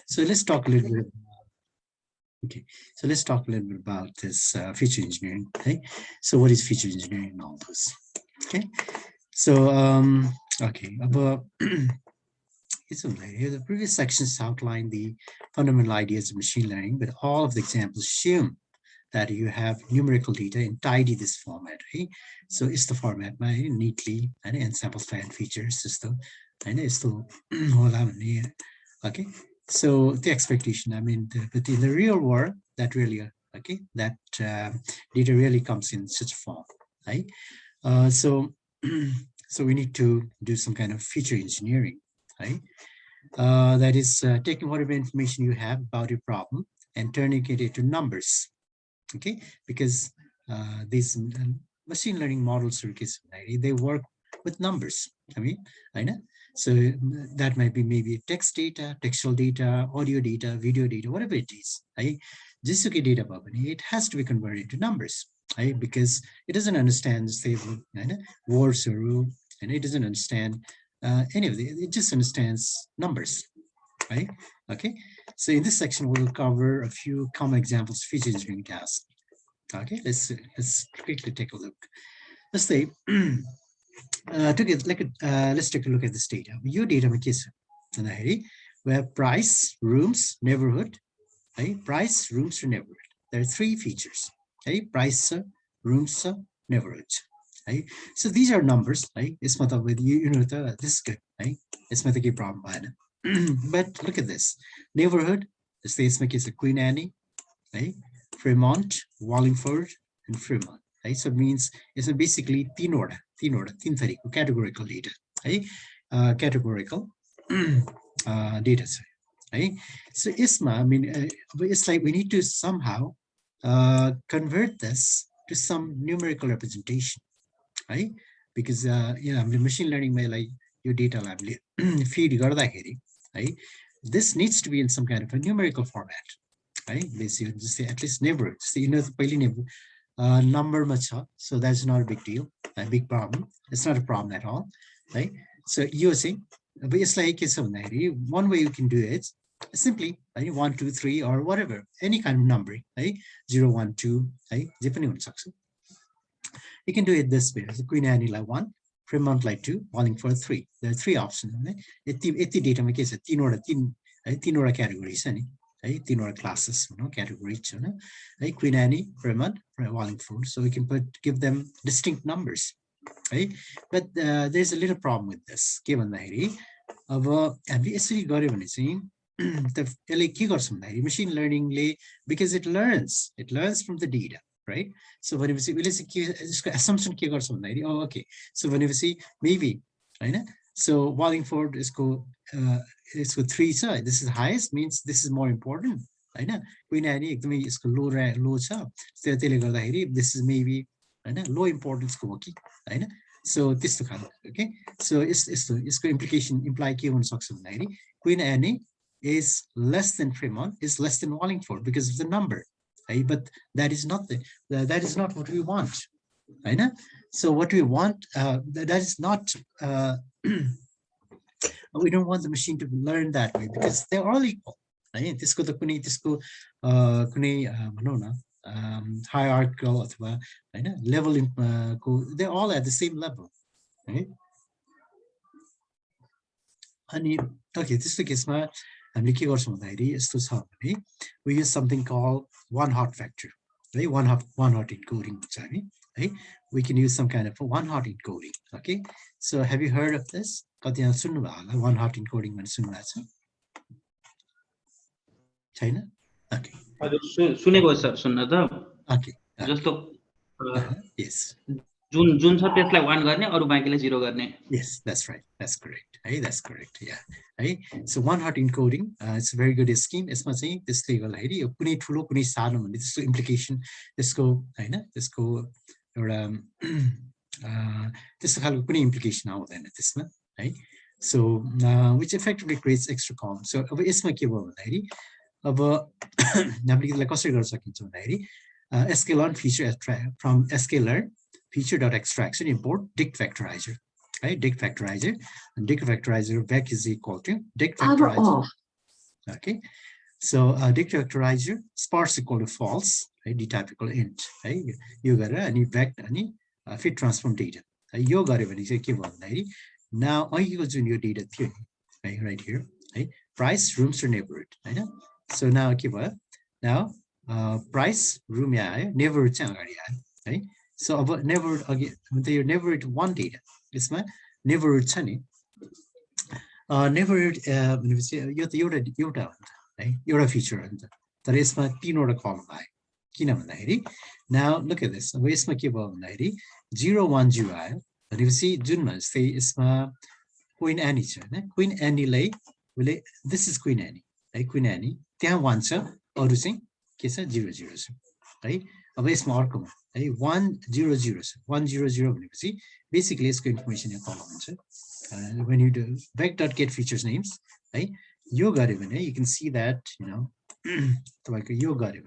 So let's talk a little bit. Okay, so let's talk a little bit about this feature engineering. Okay, so what is feature engineering and all those? Okay, so okay, about the previous sections outline the fundamental ideas of machine learning, but all of the examples assume that you have numerical data in tidy this format. Right? So it's the format neatly and sample and features system and it's the okay. So the expectation, I mean, but in the real world, that really okay, that data really comes in such a form, right? So we need to do some kind of feature engineering, right? That is taking whatever information you have about your problem and turning it into numbers, okay? Because these machine learning models, they work with numbers. I mean, I know. So that might be maybe text data, textual data, audio data, video data, whatever it is. Right? Just okay, data, it has to be converted into numbers, right? Because it doesn't understand, say, words or rule, and it doesn't understand any of it. It just understands numbers, right? Okay. So in this section, we'll cover a few common examples of feature engineering tasks. Okay, let's quickly take a look. Let's say. Let's take a look at this data. Your data where price, rooms, neighborhood, right? Price, rooms, or neighborhood. There are three features, right? Price, rooms, neighborhood. Right? So these are numbers, right? It's not with you know this is good, right? It's not a problem, but look at this neighborhood. This is a Queen Anne, right? Fremont, Wallingford, and Fremont. Right? So it means it's basically तीन तरीको categorical data, right? Categorical data, right? So ISMA, I mean, it's like we need to somehow convert this to some numerical representation, right? Because the machine learning may like your data lab feed right? This needs to be in some kind of a numerical format, right? Basically, just say at least neighborhood. So neighborhood. Number much, so that's not a big deal, a big problem. It's not a problem at all, right? So using, but it's like it's one way you can do it simply, right? 1, 2, 3, or whatever, any kind of number, right? 0, 1, 2, right? Depending on success. You can do it this way. So Queen Anne like 1, Fremont like 2, Wallingford 3. There are 3 options. Iti data make it 3 categories. Right? 3 classes, category, right? Queen Anne, Fremont, Wallingford. So we can give them distinct numbers, right? But there's a little problem with this. Given the machine learning, because it learns from the data, right? So when we see, assumption, oh, okay. So when we see maybe, right? So Wallingford is go. It's with 3, so this is highest, means this is more important, right? Queen Anne is low, so this is maybe low importance, right? So this okay. So it's the implication imply Queen Anne is less than Fremont, is less than Wallingford because of the number, right? But that is not that is not what we want, right? So what we want, that is not. We don't want the machine to learn that way because they're all equal. Right? Hierarchical level, they're all at the same level. Right? Okay, this case we use something called one hot factor. Right? One hot encoding. Right? We can use some kind of a one hot encoding. Okay, so have you heard of this? One hot encoding China? Okay. Okay. Yes. Yes, that's right. That's correct. Hey, that's correct. Yeah. Hey, so one hot encoding, it's a very good scheme. It's much this thing. This implication. This go. This go. Or this implication out then this one. Right. So which effectively creates extra columns. So it's my keyword. sklearn feature from sklearn feature.extraction import dict factorizer, right? Dict factorizer, and dict factorizer vec is equal to dict factorizer. Okay, so decharacterizer sparse equal to false, right? D type equal int, right? You got any vector, any fit transform data. You got it when you say right? Now I use in your data theory, right here, right? Price, rooms, or neighborhood, right? So now now price, room, yeah, neighborhood, right? So about neighborhood again, your neighborhood one data. It's my neighborhood, neighborhood भनेपछि यो त एउटा हो नि त है एउटा feature हो नि त तर यसमा तीनवटा कलम आयो किन भन्दाखेरि नाउ लुक एट दिस अब यसमा के भयो भन्दाखेरि 010 आयो भनेपछि जुनमा जस्तै यसमा क्वीन एनी छ हैन क्वीन एनीलाई उसले दिस इज क्वीन एनी है क्वीन एनी त्यहाँ 1 छ अरु चाहिँ के छ 00 छ है अब यसमा अर्कोमा है 100 छ 100 भनेपछि बेसिकली यसको इन्फर्मेसन यहाँ तल हुन्छ when you do vec.get features names, right? You got it, you can see that, you know, like you got it,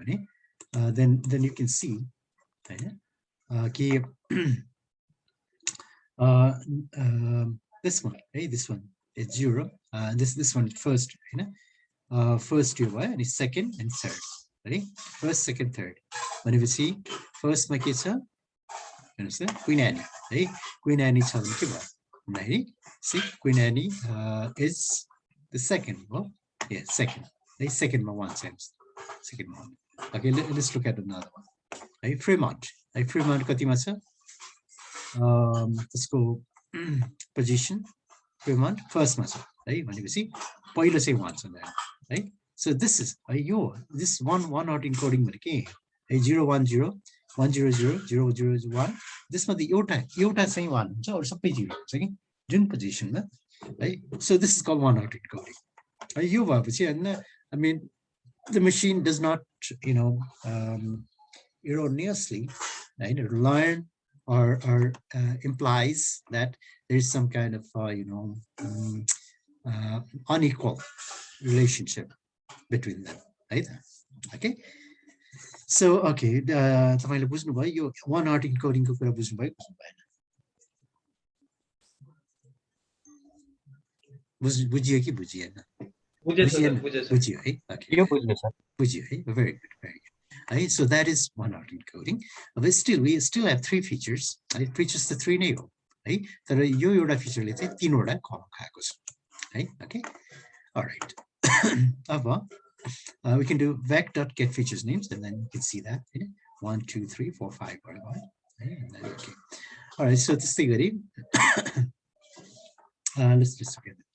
then you can see, this one, right? This one is 0. This one first, first you and second and third, right? First, second, third. When you see first, my kids are Queen Annie, right? Queen Annie, right? See, Queen Annie is the second. Well, yeah, second. The second one times. Second one. Okay, let's look at another one. Right? Fremont. Right? Fremont katimasa. Let's go position. Fremont first muscle. Right? When you see, poilo say once on that. Right? So this is this one out encoding okay. 010 100 001. This one the iota same one. So second position, right? So this is called one out encoding. I mean, the machine does not, erroneously, right, learn or implies that there is some kind of unequal relationship between them, right? Okay. So okay, तपाईले बुझ्नुभयो यो one out encoding को कुरा बुझ्नुभयो बुझियो कि बुझिएन बुझियो है यो बुझ्यो सर बुझियो है very good right? So that is one out encoding. But we still have three features. Right? Features the three नै हो है तर यो एउटा फिचरले चाहिँ तीनवटा कलम खाएको छ है okay all right अब we can do vec.get features names and then you can see that 1 2 3 4 5 okay all right so this thing let's look at it.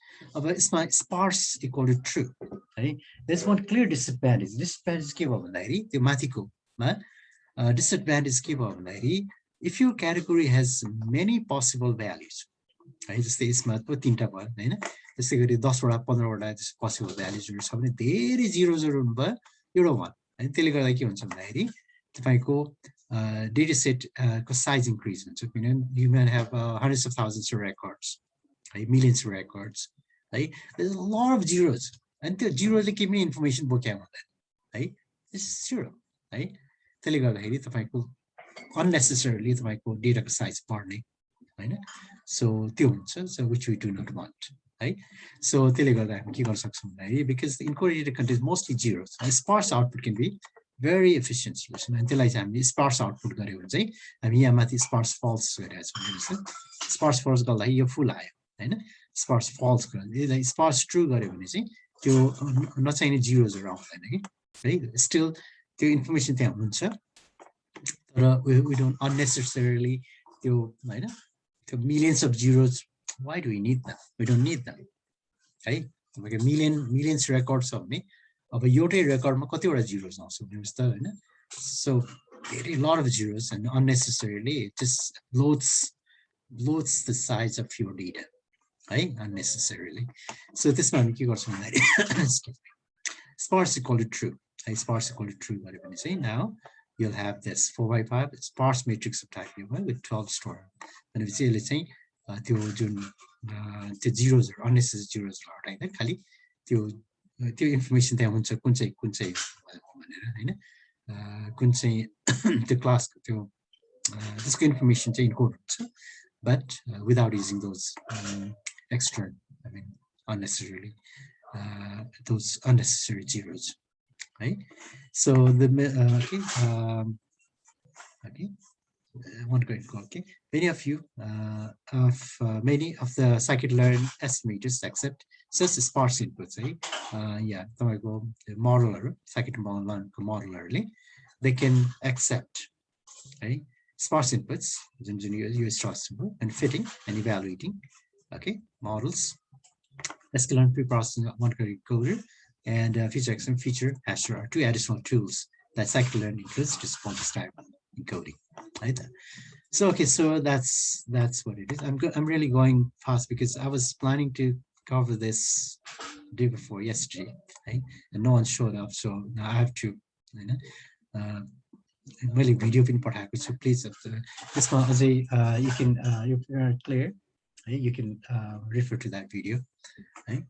It's my sparse equal to true. Right? There's one clear disadvantage. Disadvantage ke bhayo bhandakari tyo mathiko ma disadvantage ke bhayo bhandakari if your category has many possible values. है जस्तै यसमा त तीनटा भयो हैन त्यसै गरी 10 वटा 15 वटा पोसिबल भ्यालुजहरु छ भने धेरै जिरोजहरु हुनुभयो एउटा 1 हैन त्यसले गर्दा के हुन्छ भन्दाखेरि तपाईको डेटा सेट को साइज इन्क्रिज हुन्छ किनभने you may have hundreds of thousands of records right millions of records right there's a lot of zeros and the zeros ले के पनि इन्फर्मेसन बोक्या हुँदैन है it's zero है त्यसले गर्दाखेरि तपाईको unnecessarily तपाईको डेटाको साइज बढ्ने हैन so त्यो हुन्छ so which we do not want right so त्यसले गर्दा हामी के गर्न सक्छौं भन्दाखेरि because the encoded data contains mostly zeros a sparse output can be very efficient solution and त्यसलाई चाहिँ हामीले sparse output गर्यो भने चाहिँ हामी यहाँ माथि sparse false गरिरहेको छौं sparse false गर्दा यो फुल आयो हैन sparse false गर्दा sparse true गर्यो भने चाहिँ त्यो नचाहिने zeros-हरु आउँदैन कि है still त्यो इन्फर्मेसन त्यहाँ हुन्छ तर we don't unnecessarily त्यो हैन the millions of zeros why do we need them we don't need them right like a millions records of me of a yote record ma kati wata zeros आउँछ भन्नुस् त हैन so there are a lot of zeros and unnecessarily it just loads the size of your data right unnecessarily so this one के गर्छौं भन्दाखेरि sparse equal to true right sparse equal to true भनेर पनि चाहिँ now you'll have this 4x5 sparse matrix of type with 12 store and if you say त्यो जुन त्यो zeros or unnecessary zeros हटाइदै खाली त्यो इन्फर्मेसन त्यहाँ हुन्छ कुन चाहिँ भनेर हैन कुन चाहिँ त्यो क्लासको त्यो त्यसको इन्फर्मेसन चाहिँ इन्कोड हुन्छ but without using those extra I mean unnecessarily those unnecessary zeros, right? So the okay. One great call. Okay, many of you many of the scikit-learn estimators accept such sparse inputs. Yeah, the modeler, scikit-learn modeler, they can accept sparse inputs using US symbol and fitting and evaluating. Okay, models, sklearn pre-processing one coder, and feature exam feature hasher are two additional tools that scikit-learn includes to support this type of encoding. Right. So okay, so that's what it is. I'm really going fast because I was planning to cover this day before yesterday, right? And no one showed up, so now I have to, really video input happen. So please, this one as a you can you're clear, right? You can refer to that video, right?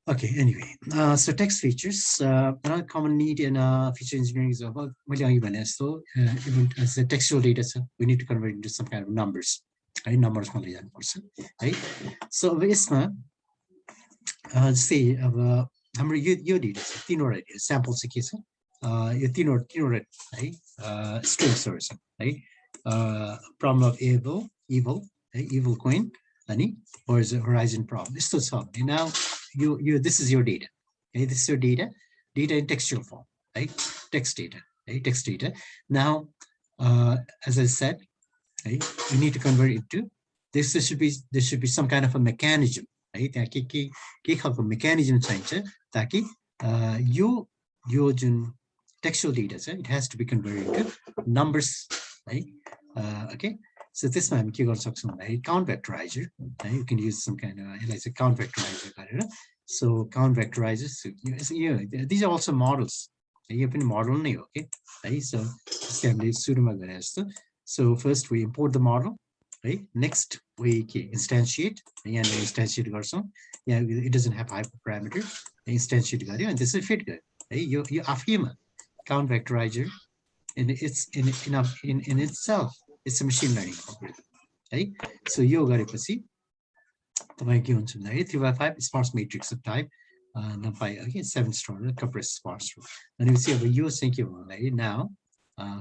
Okay, anyway, so text features, another common need in feature engineering is about even as a textual data, so we need to convert into some kind of numbers, right? Numbers only person, right? So यसमा say अब हाम्रो यो data तीनवटा sample चाहिँ के छ यो तीनवटा है strings छ है problem of evil coin अनि horizon problem यस्तो छ. Now this is your data. Okay, this is your data in textual form, right? Text data, right? Text data. Now, as I said, right, you need to convert it to this. There should be some kind of a mechanism, right? A mechanism that you textual data, so it has to be converted to numbers, right? Okay. So this one, count vectorizer. You can use some kind of like a count vectorizer. So count vectorizers. These are also models. You can model now, okay? Right? So so first we import the model, right? Next we instantiate. Yeah, it doesn't have hyperparameter. Instantiate, and this is fit. You after count vectorizer, and it's in itself. It's a machine learning algorithm, right? So you गरेपछि तपाईं के हुन्छ भन्दाखेरि 3x5 sparse matrix of type numpy again 7 star compressed sparse row. भनेपछि अब यो चाहिँ के भयो भन्दाखेरि now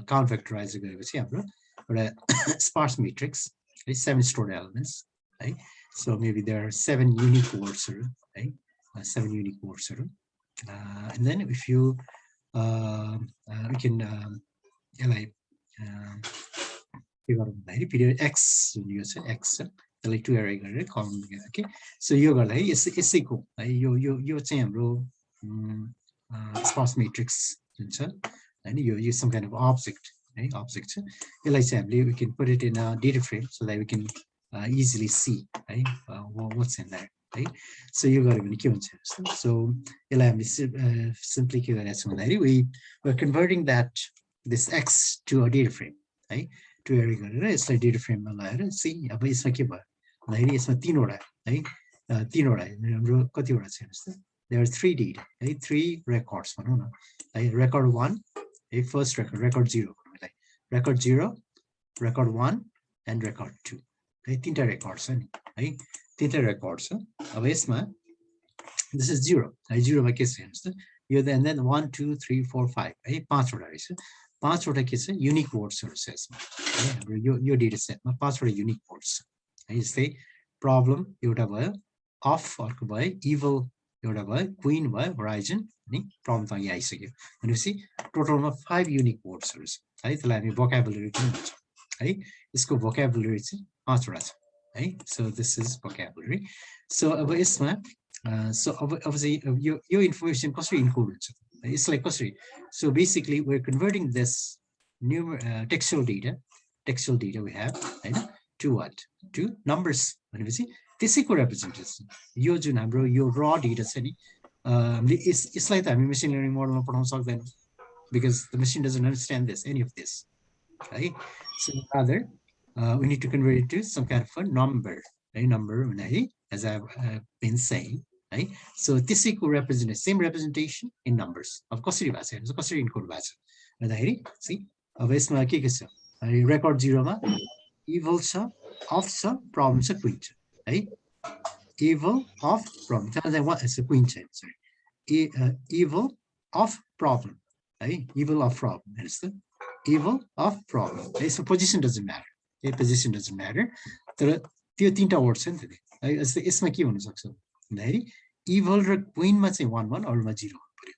count vectorizer गरेपछि हाम्रो एउटा sparse matrix, right? 7 stored elements, right? So maybe there are 7 unique words, right? 7 unique words, and then if you we can period x x like 2 array column, okay? So you got is equal you sparse matrix and you use some kind of object, right? Object we can put it in a data frame so that we can easily see, right? What's in there, right? So you got even so simply we're converting this x to a data frame, right? To array यसलाई data frame मा लगाएर see अब यसमा के भयो भन्दाखेरि यसमा तीनवटा है तीनवटा हाम्रो कतिवटा छ हेर्नुस् त. There are 3 data, right? 3 records भनौं न है. Record 1, है first record 0 record 0, record 1 and record 2, है तीनटा records छ नि है तीनटा records छ. अब यसमा this is 0 है 0 मा के छ हेर्नुस् त यो and then 1 2 3 4 5 है पाँचवटा रहेछ. पाँचवटा के छ युनिक वर्ड्सहरु छ यसमा यो डेटा सेटमा पाँचवटा युनिक वर्ड्स है. जस्तै प्रब्लम एउटा भयो, अफ अर्को भयो, इभल एउटा भयो, क्वीन भयो, होराइजन अनि प्रब्लम त यहाँ आइसक्यो भनेपछि टोटलमा 5 युनिक वर्ड्सहरु छ है. त्यसलाई हामी भोक्याबुलरी पनि भन्छौँ है. यसको भोक्याबुलरी चाहिँ 5वटा छ है. So this is vocabulary. So अब यसमा अब चाहिँ यो इन्फर्मेसन कसरी इन्कोड हुन्छ. It's like so basically we're converting this new textual data we have to what? To numbers. त्यसैको representation. यो जुन हाम्रो यो raw data छ नि यसलाई त हामी machine learning model मा पठाउन सक्दैन because the machine doesn't understand any of this, right? So rather we need to convert it to some kind of a number, as I've been saying. Right? So त्यसैको represent same representation in numbers. Of course, कसरी encode भएको छ भन्दाखेरि see अब यसमा के छ record 0 मा evil छ, off छ, problem छ, queen छ है. evil of problem. What is a queen chain? Sorry, evil of problem. Hey, evil of problem. That's the evil of problem. Okay, so position doesn't matter. Okay, position doesn't matter. तर त्यो तीनटा word छ नि त है यस्तो यसमा के हुन सक्छ भन्दाखेरि इभल र क्वीनमा चाहिँ 1 1 अरूमा 0 हुनु पर्यो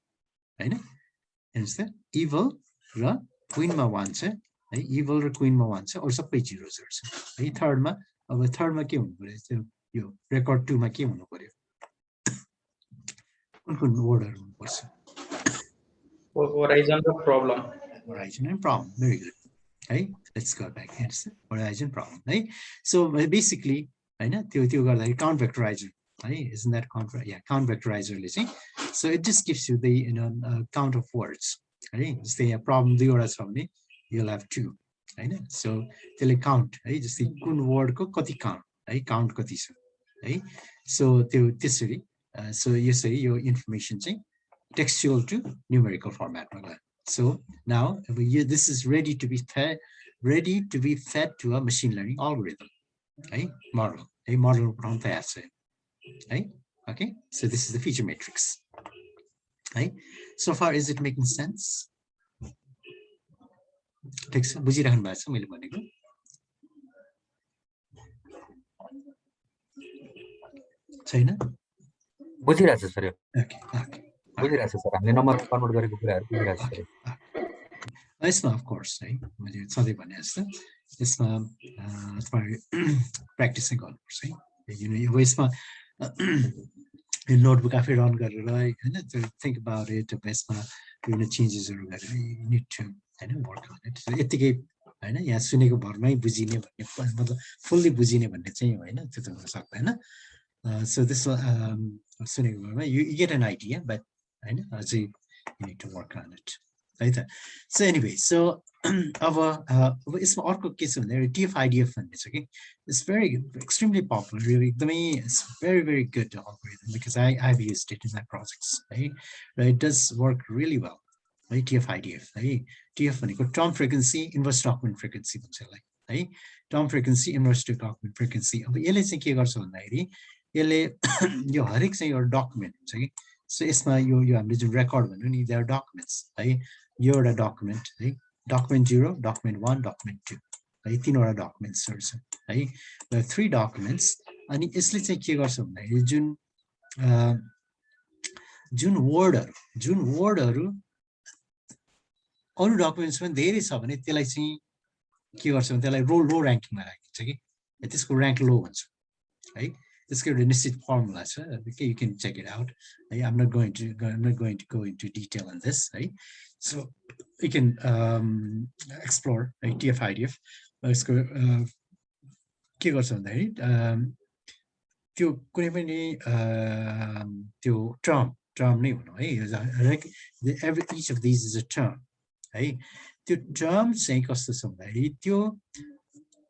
हैन हेर्नुस् त इभल र क्वीनमा 1 छ है इभल र क्वीनमा 1 छ अरु सबै 0 0 छ है थर्डमा अब थर्डमा के हुनु पर्यो त्यो यो रेकर्ड 2 मा के हुनु पर्यो कुन वर्डहरु हुनु पर्छ horizon problem and problem very good है let's go back here's the horizon problem है so basically हैन त्यो गर्दाखेरि count vectorizer है isn't that count count vectorizer ले चाहिँ so it just gives you the count of words है जस्तै यहाँ problem 2 वटा छ भने you'll have 2 हैन so त्यसले count है जस्तै कुन word को कति count है count कति छ है so त्यो त्यसरी so यसरी यो information चाहिँ textual to numerical format मा गयो so now this is ready to be fed to a machine learning algorithm a model from the essay okay so this is the feature matrix so far is it making sense ठीक छ बुझिराख्नु भएको छ मैले भनेको छैन बुझिरहेको छु sir okay okay बुझिरहेको छु सर हामीले नम्बर कन्भर्ट गरेको कुराहरु बुझिरहेको छु यसमा अफ कोर्स है मैले सधैँ भने जस्तो यसमा तपाईहरु प्र्याक्टिस गर्नुपर्छ है यो यसमा नोटबुक आफै रन गरेर हैन थिंक अबाउट इट यसमा विभिन्न चेन्जेसहरु गरेर यु नीड टु हैन वर्क अन इट यतिकै हैन यहाँ सुनेको भरमै बुझिने भन्ने मतलब फुल्ली बुझिने भन्ने चाहिँ हैन त्यो त हुन सक्दैन so this सुनेको भरमा you get an idea but हैन अझै you need to work on it है त so anyway so अब यसमा अर्को के छ भन्दा DFIDF भन्ने छ कि it's very extremely popular really एकदमै it's very good algorithm because I've used it in my projects है र it does work really well है DFIDF है DF भनेको term frequency inverse document frequency भन्छ यसलाई है term frequency inverse document frequency अब यसले चाहिँ के गर्छ भन्दाखेरि यसले यो हरेक चाहिँ एउटा डकुमेन्ट हुन्छ कि सो यसमा यो हामीले जुन रेकर्ड भन्नु नि देयर डकुमेन्ट्स है यो एउटा डकुमेन्ट है डकुमेन्ट 0 डकुमेन्ट 1 डकुमेन्ट 2 है तीनवटा डकुमेन्ट्सहरु छ है 3 डकुमेन्ट्स अनि यसले चाहिँ के गर्छ भन्दाखेरि जुन वर्डहरु अरु डकुमेन्ट्समा धेरै छ भने त्यसलाई चाहिँ के गर्छ भने त्यसलाई लो र्याङ्किङमा राखिन्छ कि त्यसको र्याङ्क लो हुन्छ है त्यसको एउटा निश्चित फर्मुला छ you can check it out I'm not going to go into detail on this right so you can explore right DFIDF यसको के गर्छ भन्दाखेरि त्यो कुनै पनि त्यो टर्म नै हुनु है each of these is a term है त्यो टर्म चाहिँ कस्तो छ भन्दाखेरि त्यो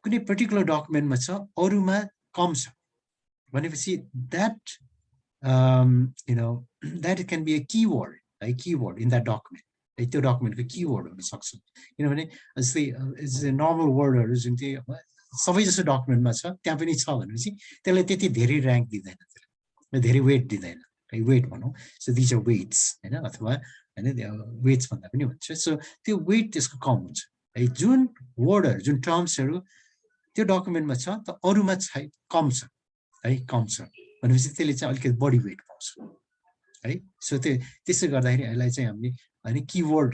कुनै पर्टिकुलर डकुमेन्टमा छ अरुमा कम छ भनेपछि that that can be a keyword in that document त्यो डकुमेन्टको कीवर्ड हुन सक्छ किनभने जस्तै नर्मल वर्डहरु जुन चाहिँ सबै जस्तो डकुमेन्टमा छ त्यहाँ पनि छ भनेपछि त्यसले त्यति धेरै र्याङ्क दिदैन त्यसले धेरै वेट दिदैन है वेट भनौं सो दिस आर वेट्स हैन अथवा हैन वेट्स भन्दा पनि हुन्छ सो त्यो वेट त्यसको कम हुन्छ है जुन वर्डहरु जुन टर्म्सहरु त्यो डकुमेन्टमा छ त अरुमा छ कम छ है कम छ भनेपछि त्यसले चाहिँ अलिकति बढी वेट पाउँछ है सो त्यसै गर्दाखेरि यसलाई चाहिँ हामीले अनि कीवर्ड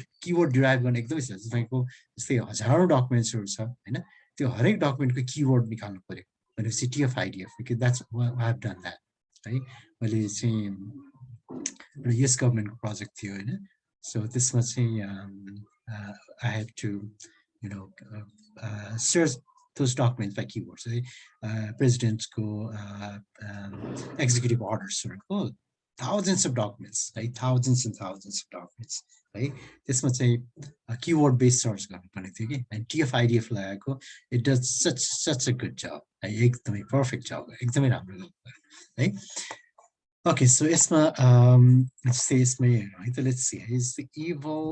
डिराइभ गर्न एकदमै सजिलो तपाईको जस्तै हजारौं डकुमेन्ट्सहरु छ हैन त्यो हरेक डकुमेन्टको कीवर्ड निकाल्नु पर्यो भनेपछि DFIDF because that's what I have done that है मैले चाहिँ यस गभर्नमेन्टको प्रोजेक्ट थियो हैन सो त्यसमा चाहिँ I had to search those documents by keywords president's go executive orders thousands of documents thousands and thousands of documents त्यसमा चाहिँ कीवर्ड बेस्ड सर्च गर्नु पर्ने थियो कि अनि DFIDF लगाएको it does such a good job एकदमै पर्फेक्ट जब एकदमै राम्रो गर्नु है okay so यसमा यसमै हेरौँ है त let's see is the evil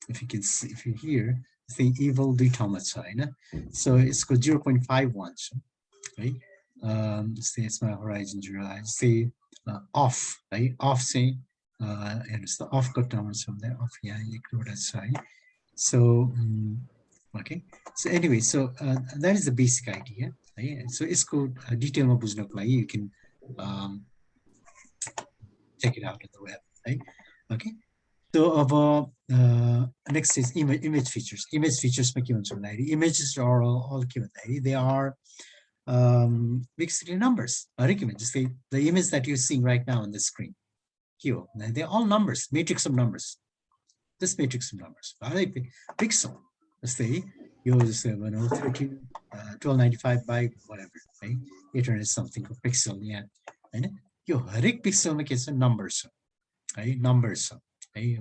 if you can see if you hear the evil दुई ठाउँमा छ हैन so यसको 0.51 छ है say it's my horizon generalize, say off, right? Off say and it's the off got down from there off, yeah, you could that's right. So okay, so anyway, so that is the basic idea, right? So it's called detail ma bujhna ko lagi you can check it out on the web, right? Okay, so about next is image features. Image features images are all they are basically numbers. Just the image that you're seeing right now on the screen here, they're all numbers, matrix of numbers. This matrix of numbers. Pixel. Let's say yours 1295 by whatever, right? 800 something for pixel, yeah. And your pixel makes numbers, right? Numbers, right?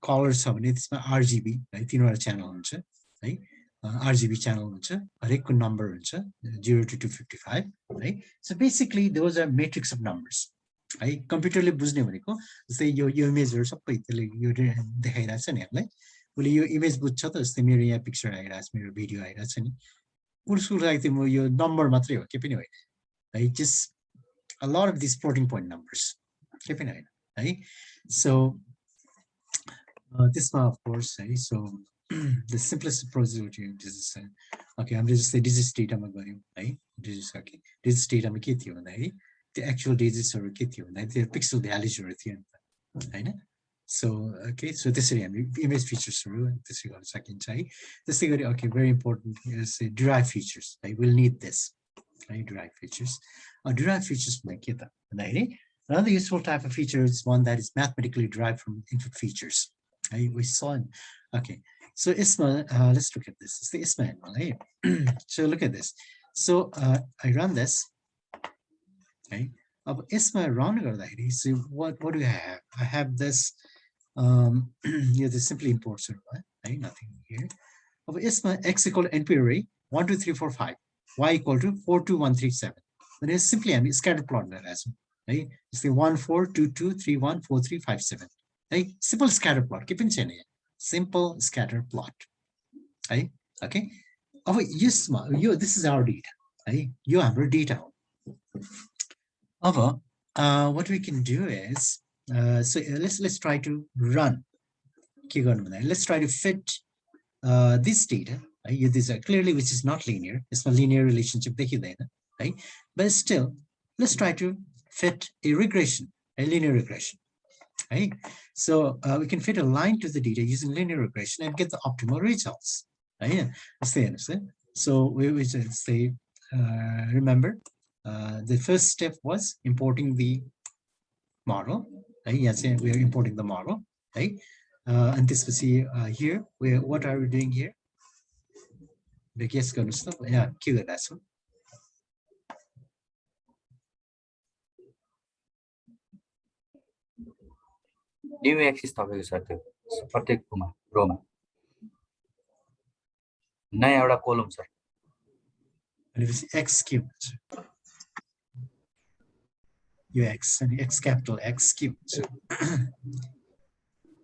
Colors it's RGB, right? Tinwara channel, right? RGB channel, number 0 to 255, right? So basically, those are matrix of numbers. है कम्प्युटरले बुझ्ने भनेको जस्तै यो इमेजहरु सबै त्यसले यो देखाइरहेको छ नि हामीलाई उसले यो इमेज बुझ्छ त जस्तै मेरो यहाँ पिक्चर आइरहेको छ मेरो भिडियो आइरहेको छ नि उसको लागि त म यो नम्बर मात्रै हो के पनि होइन है just a lot of these floating point numbers के पनि होइन है so this one of course है so the simplest approach is okay I'm just digits data मा गर्यौं है digits okay digits data मा के थियो भन्दा the actual digits are के थियो भन्दा the pixel values are थियो हैन so okay so this is image features त्यसै गर्न सकिन्छ है त्यसै गरी okay very important is derived features I will need this right derived features derived features like के त भन्दाखेरि another useful type of feature is one that is mathematically derived from input features we saw okay so Isma let's look at this it's the Isma right so look at this so I run this okay Isma run गर्दाखेरि so what do I have I have this yeah this simply imports it right nothing here Isma x equal to np array 1 2 3 4 5 y equal to 4 2 1 3 7 then it's simply a scatter plot that as right it's the 1 4 2 2 3 1 4 3 5 7 right simple scatter plot keep in chain simple scatter plot right okay Isma this is our data right you have our data what we can do is so let's try to run let's try to fit this data this clearly which is not linear it's a linear relationship right but still let's try to fit a regression a linear regression right so we can fit a line to the data using linear regression and get the optimal results right so we just say remember the first step was importing the model right yes we are importing the model right and this was here what are we doing here the guess gonna stop yeah kill it that's one new axis तपाईको छ त्यो प्रत्येकमा रोमा नयाँ एउटा कोलम छ and it is x cubed your x and x capital X cubed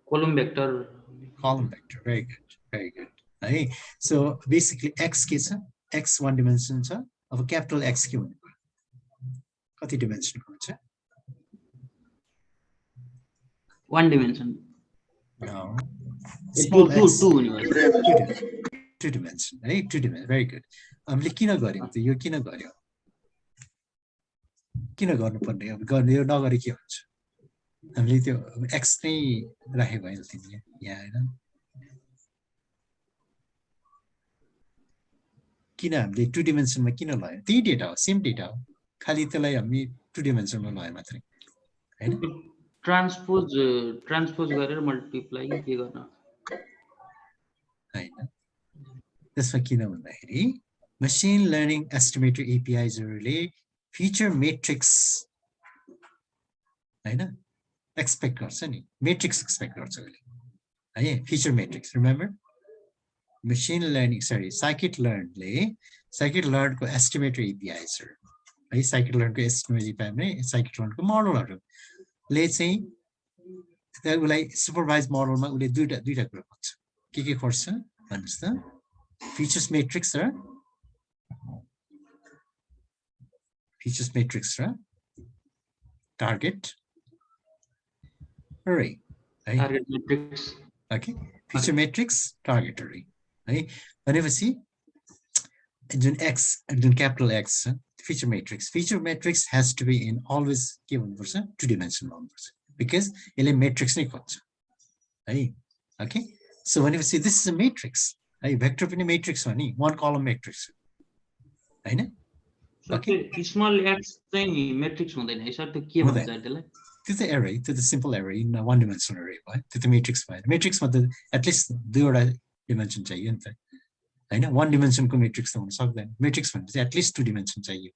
column vector very good right so basically x is x one dimension of a capital X cubed kati dimension one dimension no two dimension right two dimension very good हामीले किन गर्यौं त यो किन गर्यौं किन गर्नुपर्ने अब गर्ने यो नगरे के हुन्छ हामीले त्यो x नै राखेको हैन तिमीले यहाँ हैन किन हामीले टु डिमेन्सनमा किन लयो त्यही डेटा हो सेम डेटा हो खाली त्यसलाई हामी टु डिमेन्सनमा लयो मात्रै हैन ट्रान्सपोज गरेर मल्टिप्लाई के गर्न हैन त्यसमा किन भन्दाखेरि machine learning estimator APIs हरूले feature matrix हैन expect गर्छ नि matrix expect गर्छ अहिले है feature matrix remember machine learning scikit-learn को estimator APIs है scikit-learn को estimator API नै scikit-learn को मोडलहरु ले चाहिँ त्यसलाई सुपरभाइज मोडलमा उले दुईटा कुरा गर्छ के गर्छ भन्नुस् त features matrix र features matrix र target array है Target matrix. okay feature matrix target array है भनेपछि जुन x जुन capital X feature matrix has to be in always के भन्नुपर्छ 2 dimensional हुनुपर्छ because यसले matrix नै खोज्छ है okay so भनेपछि this is a matrix है vector पनि matrix हो नि one column matrix हैन Okay. Small x चाहिँ matrix हुँदैन है सर त्यो के भन्छ त्यसलाई त्यो त array त्यो त simple array in one dimensional array भयो त्यो त matrix भयो matrix मा त at least दुईवटा dimension चाहियो नि त हैन one dimension को matrix त हुन सक्दैन matrix भनेपछि at least 2 dimension चाहियो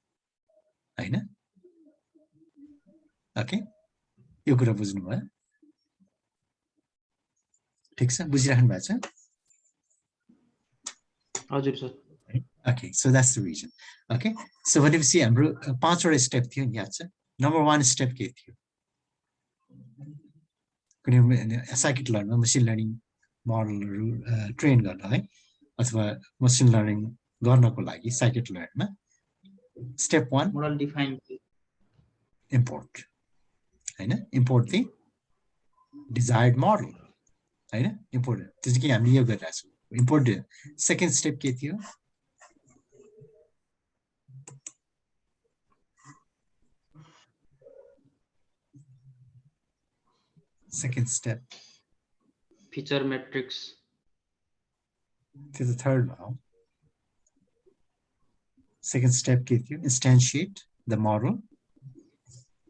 हैन ओके यो कुरा बुझ्नु भयो ठीक छ बुझिराख्नु भएको छ हजुर sir okay so that's the reason okay so भनेपछि हाम्रो पाँचवटा स्टेप थियो नि याद छ नम्बर 1 स्टेप के थियो कुनै साइकिट लर्नमा मसिन लर्निङ मोडलहरु ट्रेन गर्न है अथवा मसिन लर्निङ गर्नको लागि साइकिट लर्नमा स्टेप 1 मोडल डिफाइन import हैन import the desired model हैन import त्यसै कि हामीले यो गरिरहेको छौं import सेकेन्ड स्टेप के थियो second step feature matrix to the third now second step के थियो instantiate the model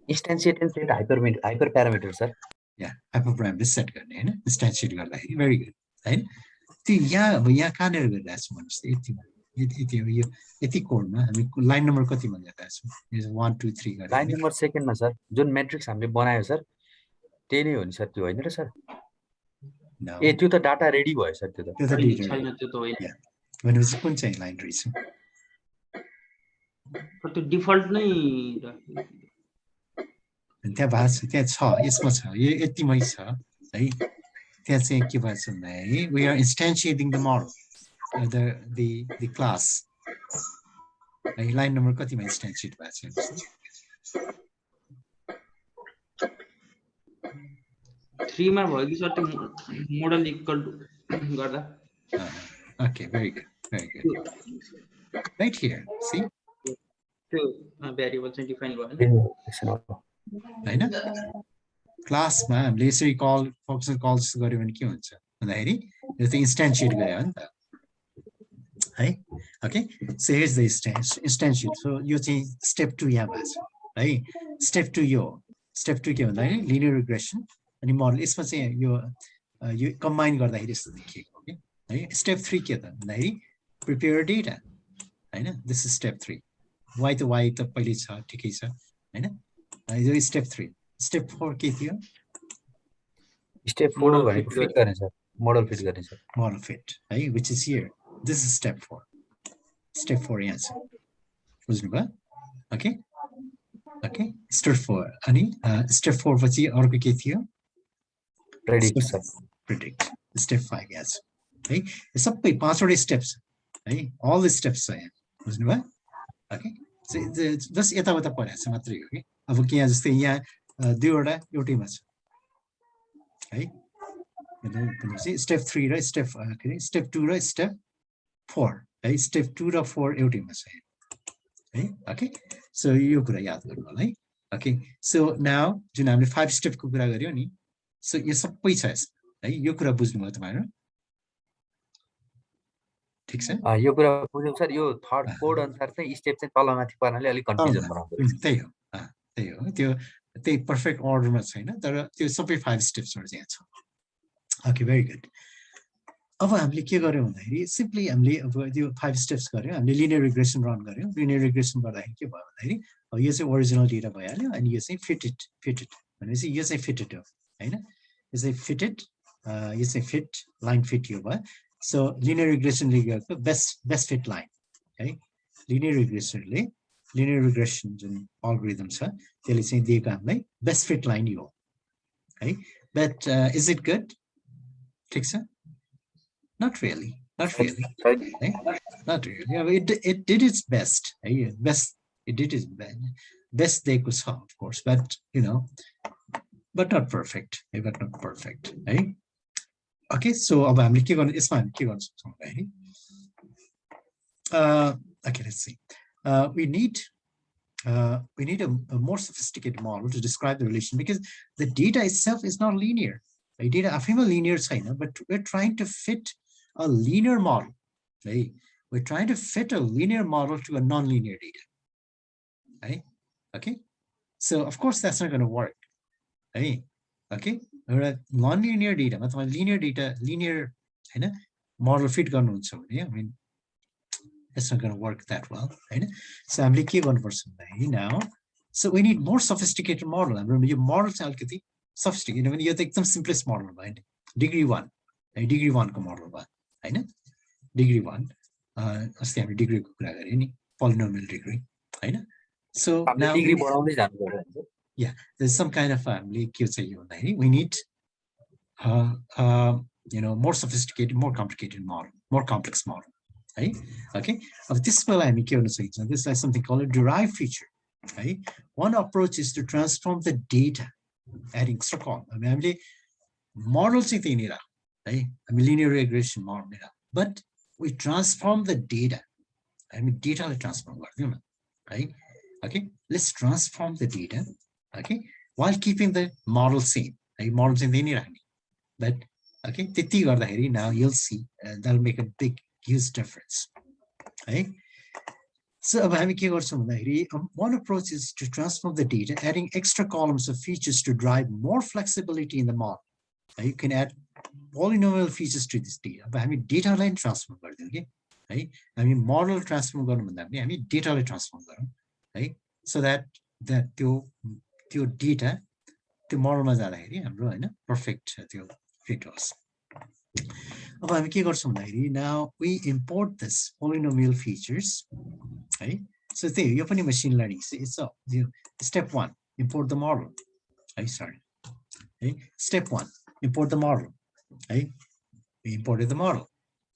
Instantiate and set hyperparameter, sir. Yeah, hyperparameter set गर्ने हैन instantiate गर्दाखेरि very good हैन त्यो यहाँ कहाँनेर गरिरहेको छौं भन्नुस् यति हो यो यति कोडमा हामी लाइन नम्बर कतिमा गरिरहेको छौं 1 2 3 गरेर लाइन नम्बर सेकेन्डमा सर जुन म्याट्रिक्स हामीले बनायो सर त्यही नै हो नि सर त्यो हैन र सर ए त्यो त डाटा रेडी भयो सर त्यो त छैन त्यो त होइन भनेपछि कुन चाहिँ लाइन रहेछ त्यो डिफल्ट नै त्यहाँ भएको छ त्यहाँ छ यसमा छ यो यतिमै छ है त्यहाँ चाहिँ के भन्छ भन्दा है we are instantiating the model the class है लाइन नम्बर कतिमा instantiate भएको छ 3 मा भयो कि सर त्यो मोडल इक्वल टु गर्दा okay very good right here see त्यो भेरिएबल चाहिँ डिफाइन भयो हैन क्लासमा हामीले यसरी कल फंक्सन कल्स गर्यो भने के हुन्छ भन्दाखेरि यो त इन्स्टान्शिएट गयो नि त है okay so here's the instantiate so यो चाहिँ स्टेप 2 यहाँ भएको छ है स्टेप 2 यो स्टेप 2 के भन्दाखेरि लिनियर रिग्रेसन अनि मोडल यसमा चाहिँ यो कम्बाइन गर्दाखेरि यस्तो देखिएको के है स्टेप 3 के त भन्दाखेरि प्रिपेयर डेटा हैन दिस इज स्टेप 3 y त पहिले छ ठिकै छ हैन यो स्टेप 3 स्टेप 4 के थियो स्टेप 4 भनेको फिट गर्ने सर मोडल फिट गर्ने सर मोडल फिट है which is here this is step 4 यहाँ छ बुझ्नु भयो ओके स्टेप 4 अनि स्टेप 4 पछि अर्को के थियो प्रेडिक्ट स्टेप 5 यहाँ छ है यो सबै पाँचवटा स्टेप्स है अल द स्टेप्स छ यहाँ बुझ्नु भयो ओके जस्ट यताउता परेको छ मात्रै हो कि अब के यहाँ जस्तै यहाँ दुईवटा एउटैमा छ है स्टेप 3 र स्टेप स्टेप 2 र स्टेप 4 है स्टेप 2 र 4 एउटैमा छ है ओके सो यो कुरा याद गर्नु होला है ओके सो नाउ जुन हामीले 5 स्टेपको कुरा गर्यो नि सो यो सबै छ है यो कुरा बुझ्नुभयो तपाईहरु ठीक छ यो कुरा बुझ्यौ सर यो थर्ड कोड अनुसार चाहिँ स्टेप चाहिँ तलमाथि पर्नाले अलि कन्फ्युजन बनाउँछ त्यही हो त्यो पर्फेक्ट अर्डरमा छैन तर त्यो सबै 5 स्टेप्सहरु चाहिँ छ ओके भेरी गुड अब हामीले के गर्यौं भन्दाखेरि सिम्पली हामीले अब त्यो 5 स्टेप्स गर्यौं हामीले लिनियर रिग्रेसन रन गर्यौं लिनियर रिग्रेसन गर्दाखेरि के भयो भन्दाखेरि यो चाहिँ ओरिजिनल डेटा भइहाल्यो अनि यो चाहिँ फिटेड भनेपछि यो चाहिँ फिटेड हो हैन यो चाहिँ फिटेड यो चाहिँ फिट लाइन फिट यो भयो सो लिनियर रिग्रेसनले गरेको बेस्ट फिट लाइन है लिनियर रिग्रेसन जुन अल्गोरिदम छ त्यसले चाहिँ दिएको हामीलाई बेस्ट फिट लाइन यो है बट इज इट गुड ठीक छ not really right? not really अब it did its best है best It did its best they could solve, of course, but but not perfect. But not perfect, right? Okay, so it's fine. Okay, let's see. We need a more sophisticated model to describe the relation, because the data itself is not linear. The data are linear, but we're trying to fit a linear model. Right? We're trying to fit a linear model to a non-linear data. Right? Okay, so of course that's not going to work. Right? Okay, non-linear data, linear data, linear model fit गर्नुहुन्छ भने, I mean, it's not going to work that well. Right? So I'm like now. So we need more sophisticated model. I remember your models are sophisticated. When you take the simplest model, right? Degree 1, degree 1 model, right? Degree 1, degree polynomial degree, right? So now degree yeah, there's some kind of family. We need more sophisticated, more complicated model, more complex model. Right? Okay. This is something called a derived feature. Right? One approach is to transform the data, adding extra column. I mean, models right? I mean, linear regression model, but we transform the data. I mean, data transform, right? Okay. Let's transform the data. Okay, while keeping the model same. Models in the but okay, now you'll see that'll make a big huge difference. Right? So one approach is to transform the data, adding extra columns of features to drive more flexibility in the model. You can add polynomial features to this data, but I mean data line transform, okay? Right? I mean model transform, I mean data line transform, right? So that your data to model ma jada heri hamro हैन perfect त्यो fit होस्. अब हामी के गर्छौं भन्दाखेरि now we import this polynomial features, right? So त्यही यो पनि machine learning. It's step 1, import the model. Sorry. Okay? Step 1, import the model. Okay? We imported the model.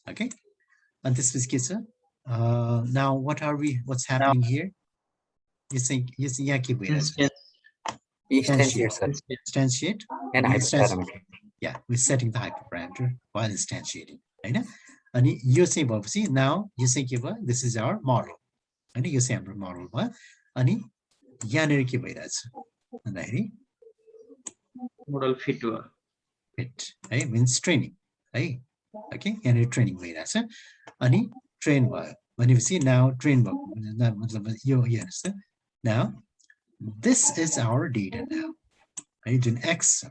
Okay? And this is now what's happening here? You think yeah, keep wait. Instantiate and hyperparameter. Yeah, we're setting the hyperparameter while instantiating. Right? And you say, now you say, this is our model. And you say, model. And model fit. Fit. Right? Means training. Right? Okay. And training. And train. When you see now, train. Now, this is our data now. Right? In X.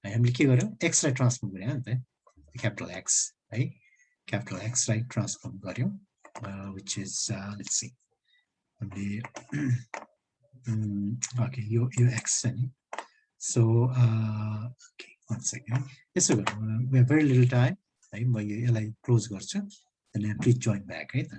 I am looking X right transform capital X, right? Capital X right transform which is let's see. The okay, your X. So okay, 1 second. Yes, so we have very little time. Right? Close and then please join back, right?